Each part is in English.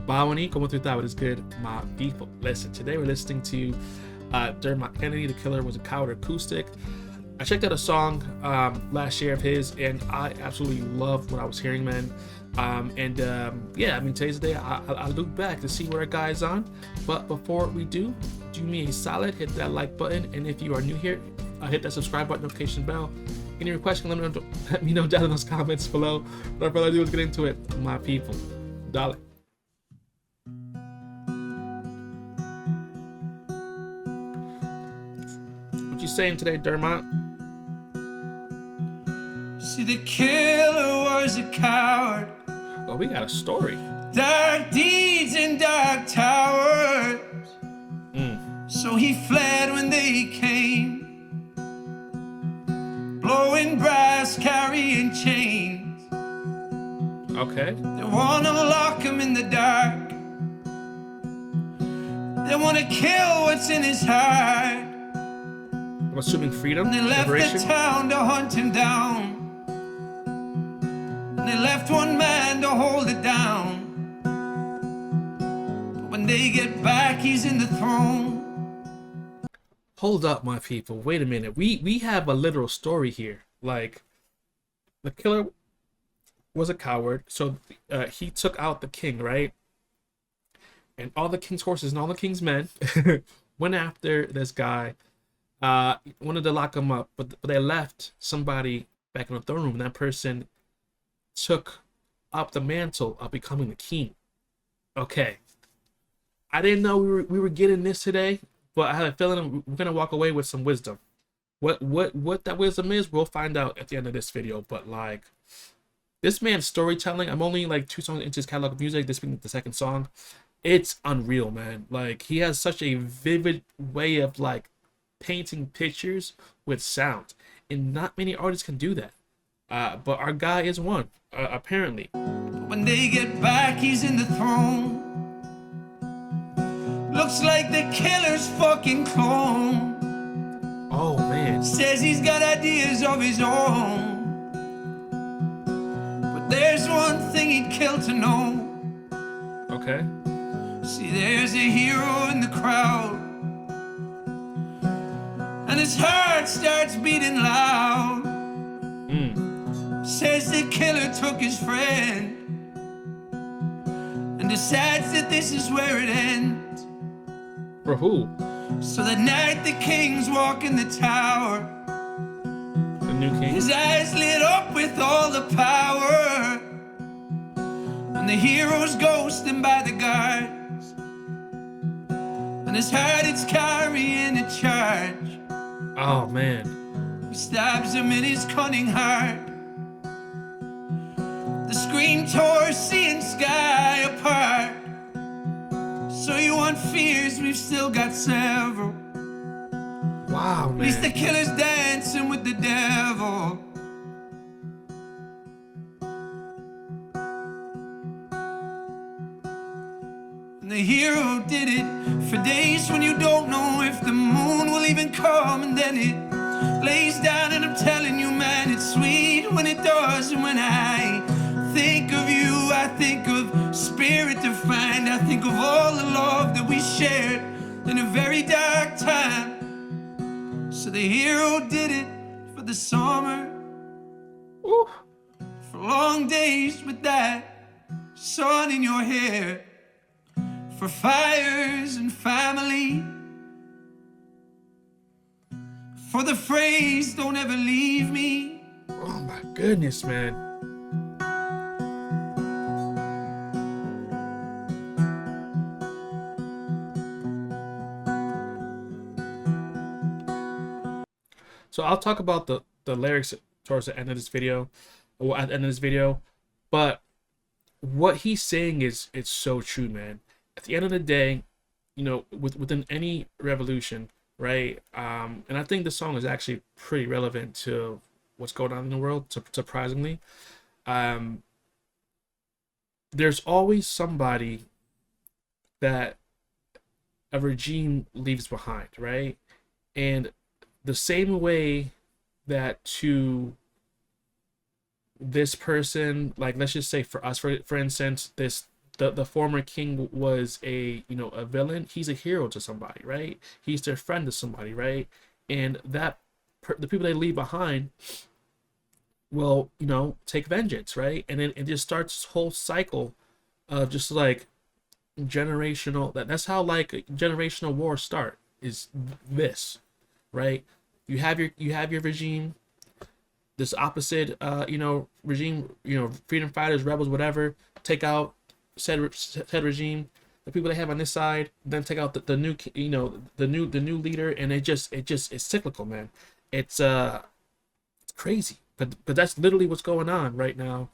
Bawo, como tu estás? What is good, my people? Listen, today we're listening to Dermot Kennedy, The Killer Was a Coward, Acoustic. I checked out a song last year of his, and I absolutely loved what I was hearing, man. Yeah, I mean, today's the day I look back to see what our guy is on. But before we do me a solid, hit that like button, and if you are new here, hit that subscribe button, notification bell. Any requests, let me know down in those comments below. Without further ado, let's get into it, my people. Dale. What you saying today, Dermot? See, the killer was a coward. Oh, we got a story. Dark deeds in dark towers. So he fled when they came, blowing brass, carrying chains. Okay. They wanna lock him in the dark. They wanna kill what's in his heart. I'm assuming freedom, And they left liberation. the town to hunt him down. And they left one man to hold it down. But when they get back, he's in the throne. Hold up, my people. Wait a minute. We have a literal story here. Like, the killer was a coward, so he took out the king, right? And all the king's horses and all the king's men went after this guy. Wanted to lock him up, but they left somebody back in the throne room. And that person took up the mantle of becoming the king. Okay. I didn't know we were getting this today, but I have a feeling we're gonna walk away with some wisdom. What that wisdom is, we'll find out at the end of this video. But like, this man's storytelling, I'm only like 2 songs into his catalog of music, this being the second song. It's unreal, man. Like, he has such a vivid way of like painting pictures with sound, and not many artists can do that. But our guy is one, apparently. When they get back, he's in the throne. Looks like the killer's fucking clone. Oh man. Says he's got ideas of his own. But there's one thing he'd kill to know. Okay. See, there's a hero in the crowd, and his heart starts beating loud. Says the killer took his friend and decides that this is where it ends. For who? So that night the king's walking the tower, The new king? his eyes lit up with all the power, and the hero's ghosting by the guards, and his heart it's carrying a charge. Oh man. He stabs him in his cunning heart. The scream tore sea and sky apart. So you want fears, we've still got several. Wow, At least the man. killer's dancing with the devil. And the hero did it for days when you don't know if the moon will even come. And then it lays down, and I'm telling you, man, it's sweet when it does. And when I think of you, I think of spirit defined. I think of all the love that we shared in a very dark time. So the hero did it for the summer, Ooh. for long days with that sun in your hair, for fires and family, for the phrase, don't ever leave me. Oh my goodness, man. So I'll talk about the lyrics towards the end of this video, or at the end of this video, but what he's saying is, it's so true, man. At the end of the day, you know, within any revolution, right? And I think the song is actually pretty relevant to what's going on in the world, surprisingly. There's always somebody that a regime leaves behind, right? And the same way that to this person, like, let's just say for us, for instance, this the former king was a, you know, a villain, he's a hero to somebody, right? He's their friend to somebody, right? And the people they leave behind will, you know, take vengeance, right? And then it just starts this whole cycle of just like generational. That's how like generational wars start. Is this, right? You have your regime, this opposite, you know, regime, you know, freedom fighters, rebels, whatever, take out said regime. The people they have on this side, then take out the new, you know, the new leader, and it's cyclical, man. It's crazy, but that's literally what's going on right now.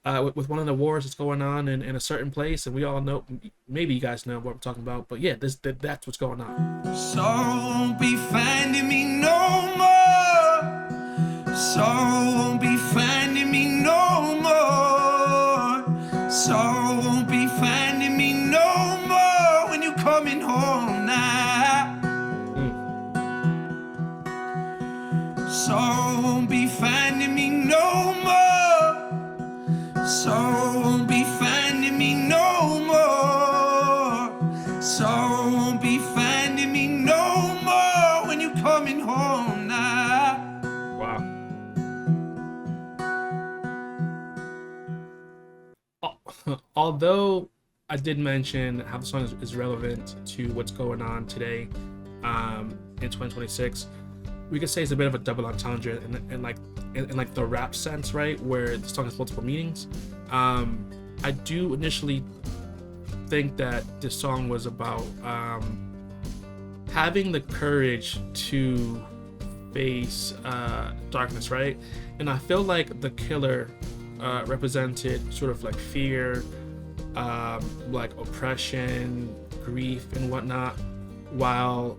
With one of the wars that's going on in a certain place, and we all know, maybe you guys know what I'm talking about, but yeah, that's what's going on. Sorrow won't be finding me no more. Sorrow won't be finding me no more. Sorrow won't be finding me no more when you're coming home now. Sorrow won't be finding me no more. Sorrow won't be finding me no more. Sorrow won't be finding me no more when you're coming home now. Wow. Although I did mention how the song is relevant to what's going on today, in 2026, we could say it's a bit of a double entendre in like the rap sense, right? Where the song has multiple meanings. I do initially think that this song was about having the courage to face darkness, right? And I feel like the killer represented sort of like fear, like oppression, grief, and whatnot, while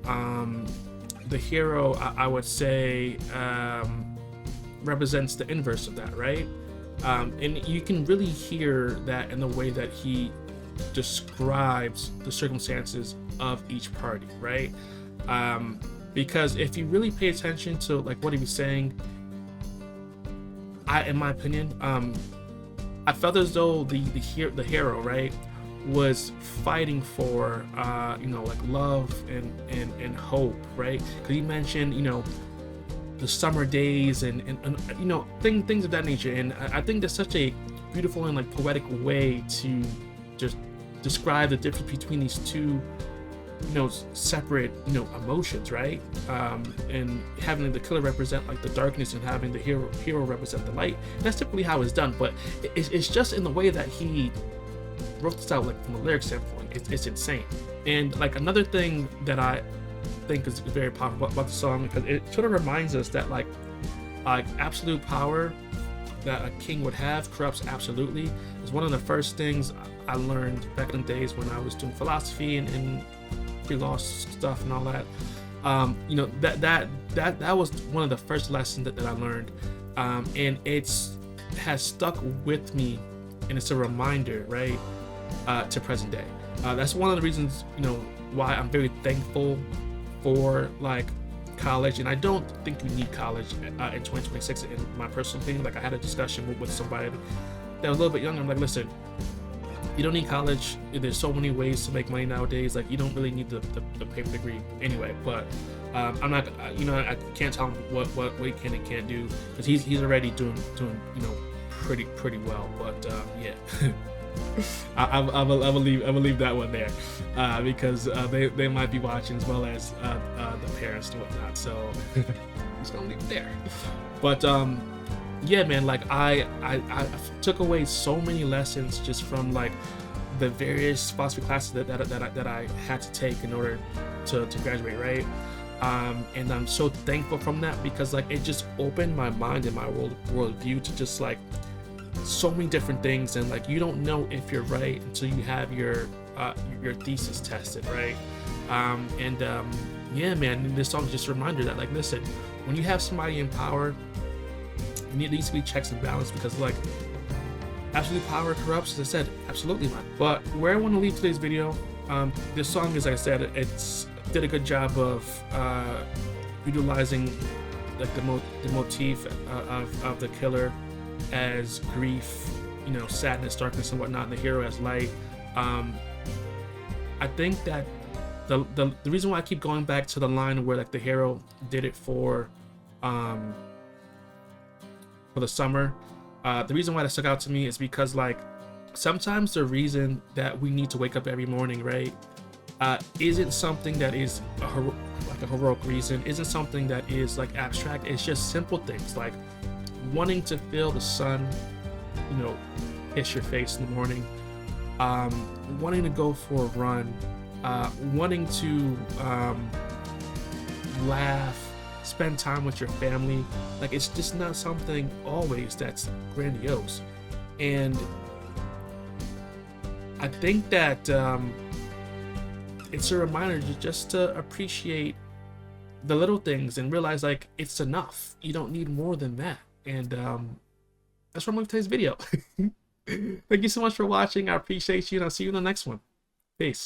the hero, I would say, represents the inverse of that, right? And you can really hear that in the way that he describes the circumstances of each party, right? Because if you really pay attention to like what he was saying, in my opinion, I felt as though the hero, right, was fighting for you know, like love and hope, right? Because he mentioned, you know, the summer days and you know, things of that nature. And I think that's such a beautiful and like poetic way to just describe the difference between these two, you know, separate, you know, emotions, right? And having the killer represent like the darkness and having the hero represent the light. And that's typically how it's done, but it's just in the way that he wrote this out, like from a lyric standpoint, it's insane. And like another thing that I think is very powerful about the song, because it sort of reminds us that like absolute power that a king would have corrupts absolutely. It's one of the first things I learned back in the days when I was doing philosophy and pre-lost stuff and all that. You know, that was one of the first lessons that I learned, and has stuck with me, and it's a reminder, right, to present day. That's one of the reasons, you know, why I'm very thankful for like college, and I don't think we need college in 2026 in my personal opinion. Like I had a discussion with somebody that was a little bit younger. I'm like, listen, you don't need college. There's so many ways to make money nowadays. Like you don't really need the paper degree anyway. But I'm not, you know, I can't tell him what he can and can't do, because he's already doing you know, pretty well. But yeah. I will leave that one there, because they might be watching, as well as the parents and whatnot. So I'm just gonna leave it there. But yeah, man, like I took away so many lessons just from like the various philosophy classes that I had to take in order to graduate, right? And I'm so thankful from that, because like it just opened my mind and my worldview to just like so many different things. And like you don't know if you're right until you have your thesis tested, right? Yeah, man, this song is just a reminder that like, listen, when you have somebody in power, there needs to be checks and balance, because like absolute power corrupts, as I said, absolutely not. But where I want to leave today's video, this song is, like I said, it's did a good job of utilizing like the motif of the killer as grief, you know, sadness, darkness, and whatnot, and the hero as light. I think that the reason why I keep going back to the line where like the hero did it for the summer, the reason why that stuck out to me is because like sometimes the reason that we need to wake up every morning, right, isn't something that is like a heroic reason, isn't something that is like abstract. It's just simple things like wanting to feel the sun, you know, hit your face in the morning, wanting to go for a run, wanting to laugh, spend time with your family. Like it's just not something always that's grandiose. And I think that it's a reminder just to appreciate the little things and realize like it's enough. You don't need more than that. And that's what I'm going to today's video. Thank you so much for watching. I appreciate you, and I'll see you in the next one. Peace.